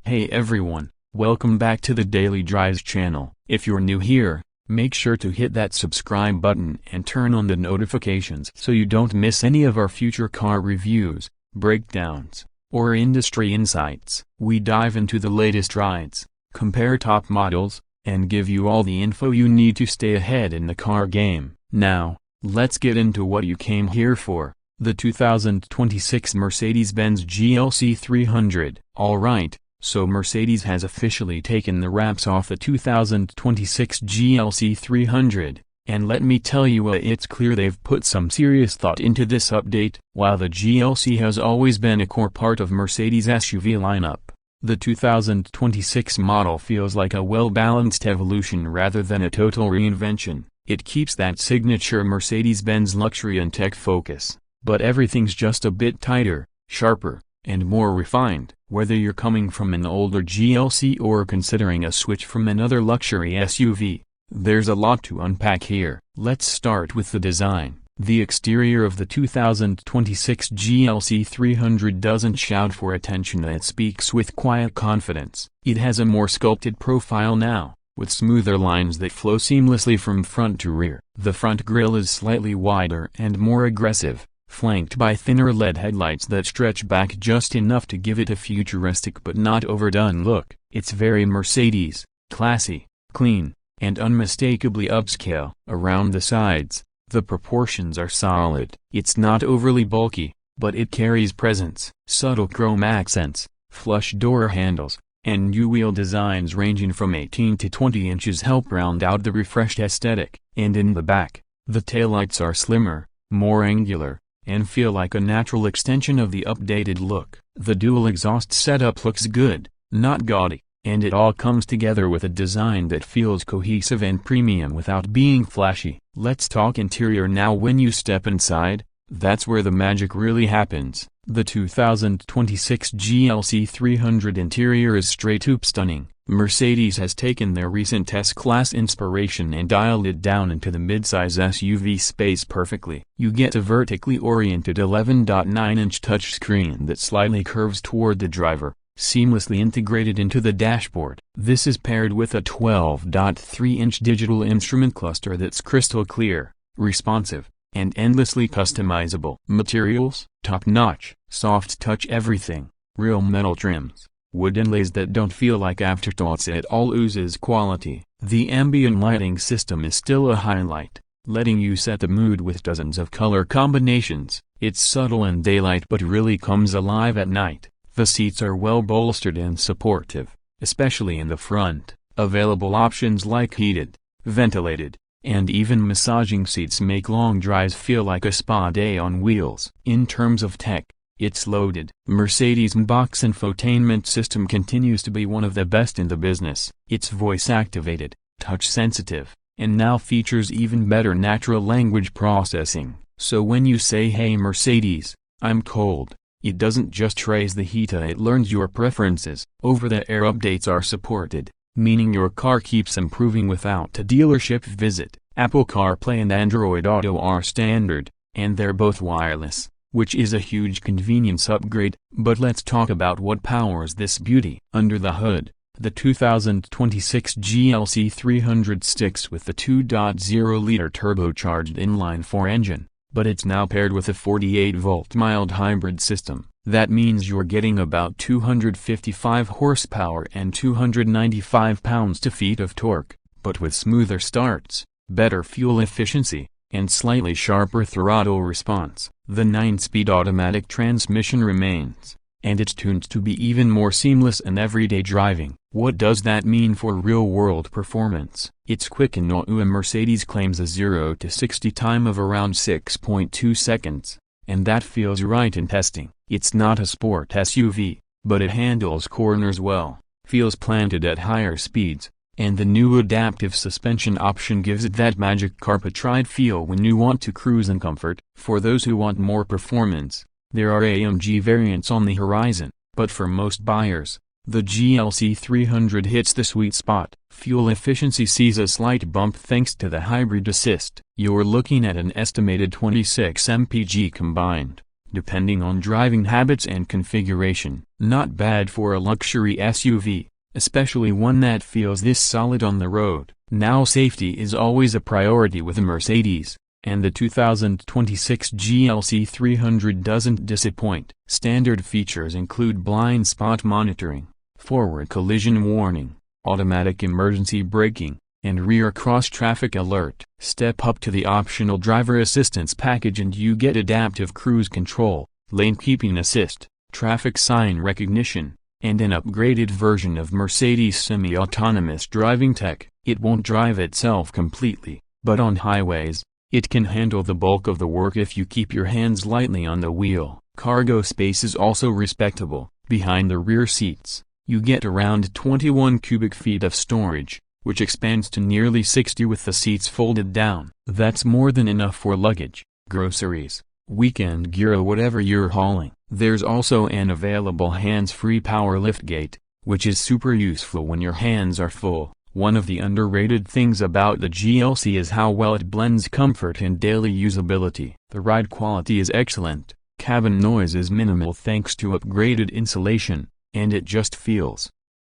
Hey everyone, welcome back to the Daily Drives channel. If you're new here, make sure to hit that subscribe button and turn on the notifications so you don't miss any of our future car reviews, breakdowns, or industry insights. We dive into the latest rides, compare top models, and give you all the info you need to stay ahead in the car game. Now, let's get into what you came here for. The 2026 Mercedes-Benz GLC 300. Alright, so Mercedes has officially taken the wraps off the 2026 GLC 300, and let me tell you it's clear they've put some serious thought into this update. While the GLC has always been a core part of Mercedes' SUV lineup, the 2026 model feels like a well-balanced evolution rather than a total reinvention. It keeps that signature Mercedes-Benz luxury and tech focus, but everything's just a bit tighter, sharper, and more refined. Whether you're coming from an older GLC or considering a switch from another luxury SUV, there's a lot to unpack here. Let's start with the design. The exterior of the 2026 GLC 300 doesn't shout for attention, it speaks with quiet confidence. It has a more sculpted profile now, with smoother lines that flow seamlessly from front to rear. The front grille is slightly wider and more aggressive, flanked by thinner LED headlights that stretch back just enough to give it a futuristic but not overdone look. It's very Mercedes, classy, clean, and unmistakably upscale. Around the sides, the proportions are solid. It's not overly bulky, but it carries presence. Subtle chrome accents, flush door handles, and new wheel designs ranging from 18 to 20 inches help round out the refreshed aesthetic. And in the back, the taillights are slimmer, more angular, and feel like a natural extension of the updated look. The dual exhaust setup looks good, not gaudy, and it all comes together with a design that feels cohesive and premium without being flashy. Let's talk interior now. When you step inside, that's where the magic really happens. The 2026 GLC 300 interior is straight-up stunning. Mercedes has taken their recent S-Class inspiration and dialed it down into the midsize SUV space perfectly. You get a vertically oriented 11.9-inch touchscreen that slightly curves toward the driver, seamlessly integrated into the dashboard. This is paired with a 12.3-inch digital instrument cluster that's crystal clear, responsive, and endlessly customizable. Materials: top-notch, soft touch everything, real metal trims, wood inlays that don't feel like afterthoughts. It all oozes quality. The ambient lighting system is still a highlight, letting you set the mood with dozens of color combinations. It's subtle in daylight but really comes alive at night. The seats are well bolstered and supportive, especially in the front. Available options like heated, ventilated, and even massaging seats make long drives feel like a spa day on wheels. In terms of tech, it's loaded. Mercedes' MBUX infotainment system continues to be one of the best in the business. It's voice-activated, touch-sensitive, and now features even better natural language processing. So when you say, "Hey Mercedes, I'm cold," it doesn't just raise the heat, it learns your preferences. Over-the-air updates are supported, meaning your car keeps improving without a dealership visit. Apple CarPlay and Android Auto are standard, and they're both wireless, which is a huge convenience upgrade. But let's talk about what powers this beauty. Under the hood, the 2026 GLC 300 sticks with the 2.0-liter turbocharged inline-4 engine, but it's now paired with a 48-volt mild hybrid system. That means you're getting about 255 horsepower and 295 pounds-feet of torque, but with smoother starts, better fuel efficiency, and slightly sharper throttle response. The 9-speed automatic transmission remains, and it's tuned to be even more seamless in everyday driving. What does that mean for real-world performance? It's quick and Mercedes claims a 0 to 60 time of around 6.2 seconds, and that feels right in testing. It's not a sport SUV, but it handles corners well, feels planted at higher speeds, and the new adaptive suspension option gives it that magic carpet ride feel when you want to cruise in comfort. For those who want more performance, there are AMG variants on the horizon, but for most buyers, the GLC 300 hits the sweet spot. Fuel efficiency sees a slight bump thanks to the hybrid assist. You're looking at an estimated 26 mpg combined, depending on driving habits and configuration. Not bad for a luxury SUV, especially one that feels this solid on the road. Now safety is always a priority with a Mercedes, and the 2026 GLC 300 doesn't disappoint. Standard features include blind spot monitoring, forward collision warning, automatic emergency braking, and rear cross-traffic alert. Step up to the optional driver assistance package and you get adaptive cruise control, lane keeping assist, traffic sign recognition, and an upgraded version of Mercedes semi-autonomous driving tech. It won't drive itself completely, but on highways, it can handle the bulk of the work if you keep your hands lightly on the wheel. Cargo space is also respectable. Behind the rear seats, you get around 21 cubic feet of storage, which expands to nearly 60 with the seats folded down. That's more than enough for luggage, groceries, weekend gear or whatever you're hauling. There's also an available hands-free power liftgate, which is super useful when your hands are full. One of the underrated things about the GLC is how well it blends comfort and daily usability. The ride quality is excellent, cabin noise is minimal thanks to upgraded insulation, and it just feels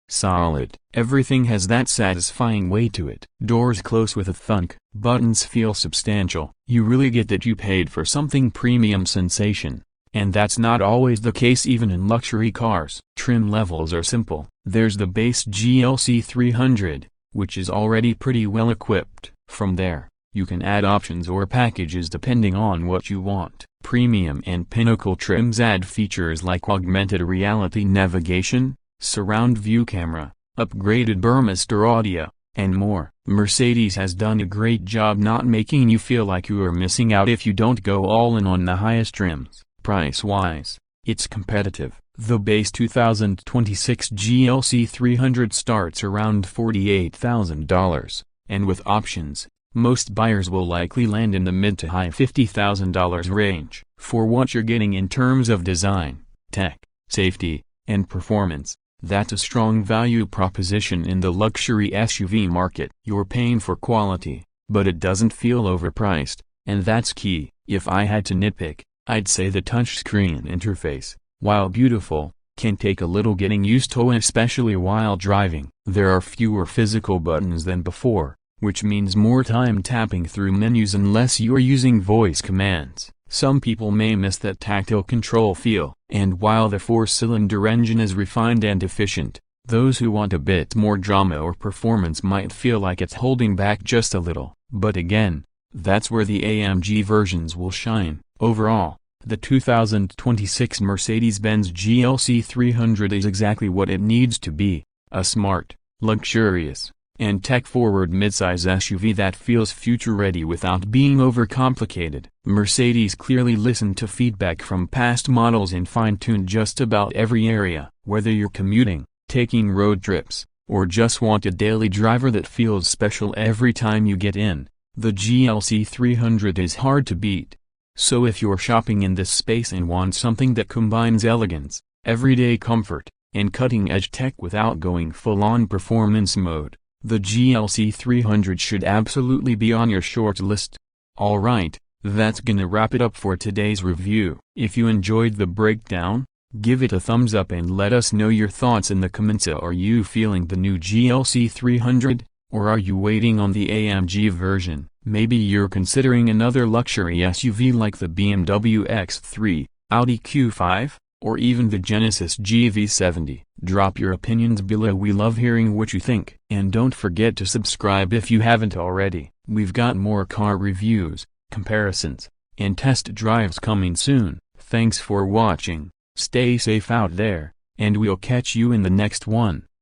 solid. Everything has that satisfying weight to it. Doors close with a thunk, buttons feel substantial. You really get that you paid for something premium sensation. And that's not always the case even in luxury cars. Trim levels are simple. There's the base GLC 300, which is already pretty well equipped. From there, you can add options or packages depending on what you want. Premium and pinnacle trims add features like augmented reality navigation, surround view camera, upgraded Burmester audio, and more. Mercedes has done a great job not making you feel like you are missing out if you don't go all in on the highest trims. Price-wise, it's competitive. The base 2026 GLC 300 starts around $48,000, and with options, most buyers will likely land in the mid to high $50,000 range. For what you're getting in terms of design, tech, safety, and performance, that's a strong value proposition in the luxury SUV market. You're paying for quality, but it doesn't feel overpriced, and that's key. If I had to nitpick, I'd say the touchscreen interface, while beautiful, can take a little getting used to especially while driving. There are fewer physical buttons than before, which means more time tapping through menus unless you're using voice commands. Some people may miss that tactile control feel. And while the four-cylinder engine is refined and efficient, those who want a bit more drama or performance might feel like it's holding back just a little. But again, that's where the AMG versions will shine. Overall, the 2026 Mercedes-Benz GLC 300 is exactly what it needs to be, a smart, luxurious, and tech-forward midsize SUV that feels future-ready without being overcomplicated. Mercedes clearly listened to feedback from past models and fine-tuned just about every area. Whether you're commuting, taking road trips, or just want a daily driver that feels special every time you get in, the GLC 300 is hard to beat. So if you're shopping in this space and want something that combines elegance, everyday comfort, and cutting-edge tech without going full-on performance mode, the GLC 300 should absolutely be on your short list. Alright, that's gonna wrap it up for today's review. If you enjoyed the breakdown, give it a thumbs up and let us know your thoughts in the comments. Are you feeling the new GLC 300, or are you waiting on the AMG version? Maybe you're considering another luxury SUV like the BMW X3, Audi Q5, or even the Genesis GV70. Drop your opinions below. We love hearing what you think. And don't forget to subscribe if you haven't already. We've got more car reviews, comparisons, and test drives coming soon. Thanks for watching, stay safe out there, and we'll catch you in the next one.